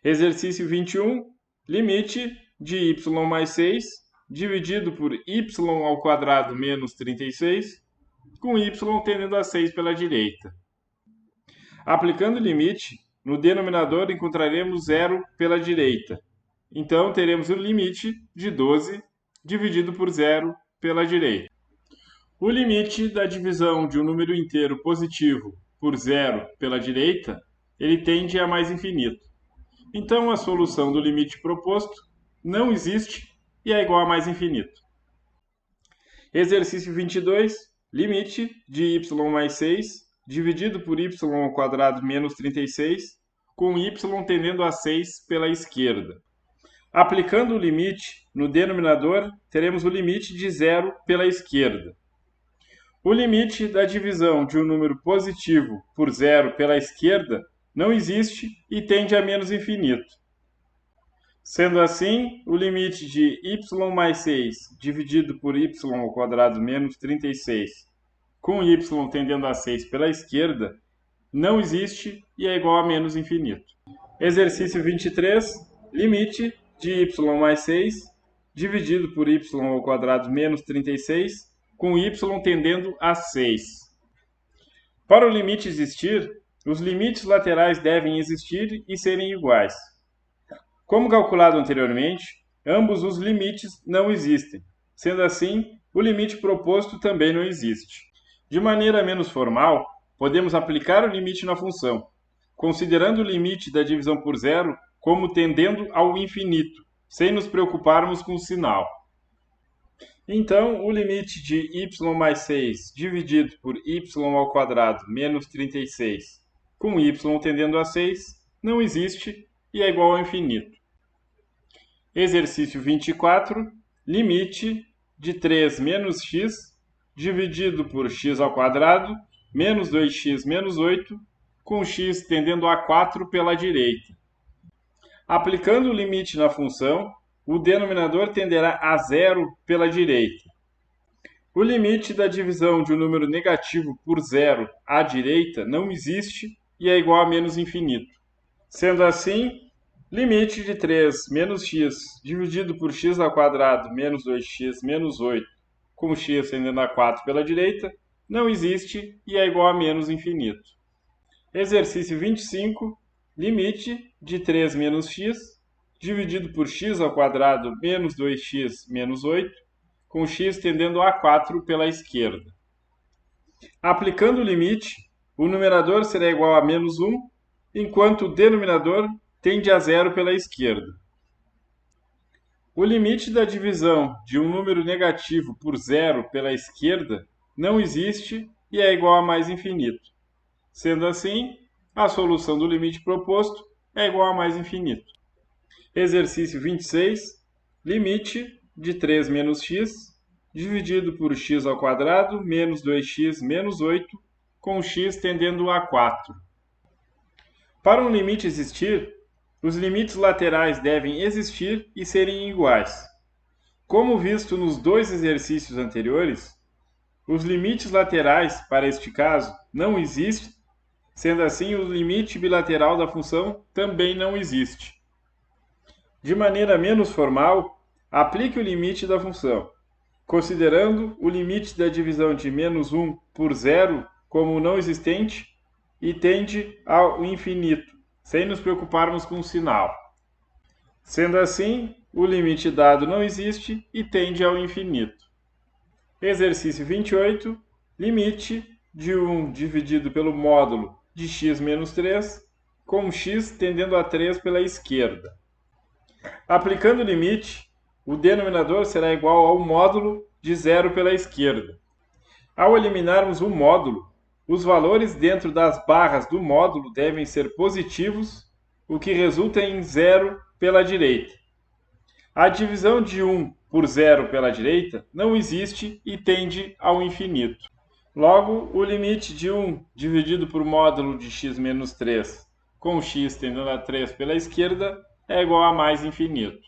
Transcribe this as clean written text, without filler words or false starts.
Exercício 21, limite de y mais 6 dividido por y ao quadrado menos 36, com y tendendo a 6 pela direita. Aplicando o limite, no denominador encontraremos zero pela direita. Então, teremos o limite de 12 dividido por zero pela direita. O limite da divisão de um número inteiro positivo por zero pela direita, ele tende a mais infinito. Então, a solução do limite proposto não existe e é igual a mais infinito. Exercício 22, limite de y mais 6 dividido por y ao quadrado menos 36, com y tendendo a 6 pela esquerda. Aplicando o limite no denominador, teremos o limite de zero pela esquerda. O limite da divisão de um número positivo por zero pela esquerda não existe e tende a menos infinito. Sendo assim, o limite de y mais 6 dividido por y ao quadrado menos 36, com y tendendo a 6 pela esquerda, não existe e é igual a menos infinito. Exercício 23, limite de y mais 6 dividido por y ao quadrado menos 36, com y tendendo a 6. Para o limite existir, os limites laterais devem existir e serem iguais. Como calculado anteriormente, ambos os limites não existem. Sendo assim, o limite proposto também não existe. De maneira menos formal, podemos aplicar o limite na função, considerando o limite da divisão por zero como tendendo ao infinito, sem nos preocuparmos com o sinal. Então, o limite de y mais 6 dividido por y ao quadrado menos 36, com y tendendo a 6, não existe e é igual ao infinito. Exercício 24, limite de 3 menos x dividido por x ao quadrado menos 2x menos 8, com x tendendo a 4 pela direita. Aplicando o limite na função, o denominador tenderá a zero pela direita. O limite da divisão de um número negativo por zero à direita não existe e é igual a menos infinito. Sendo assim, limite de 3 menos x dividido por x ao quadrado menos 2x menos 8, com x tendendo a 4 pela direita, não existe e é igual a menos infinito. Exercício 25, limite de 3 menos x dividido por x ao quadrado menos 2x menos 8, com x tendendo a 4 pela esquerda. Aplicando o limite, o numerador será igual a menos 1, enquanto o denominador tende a zero pela esquerda. O limite da divisão de um número negativo por zero pela esquerda não existe e é igual a mais infinito. Sendo assim, a solução do limite proposto é igual a mais infinito. Exercício 26, limite de 3 menos x dividido por x ao quadrado menos 2x menos 8, com x tendendo a 4. Para um limite existir, os limites laterais devem existir e serem iguais. Como visto nos dois exercícios anteriores, os limites laterais, para este caso, não existem, sendo assim, o limite bilateral da função também não existe. De maneira menos formal, aplique o limite da função, considerando o limite da divisão de menos 1 por zero como não existente e tende ao infinito, sem nos preocuparmos com o sinal. Sendo assim, o limite dado não existe e tende ao infinito. Exercício 28, limite de 1 dividido pelo módulo de x menos 3, com x tendendo a 3 pela esquerda. Aplicando o limite, o denominador será igual ao módulo de zero pela esquerda. Ao eliminarmos o módulo, os valores dentro das barras do módulo devem ser positivos, o que resulta em zero pela direita. A divisão de 1 por zero pela direita não existe e tende ao infinito. Logo, o limite de 1 dividido por módulo de x menos 3, com x tendendo a 3 pela esquerda, é igual a mais infinito.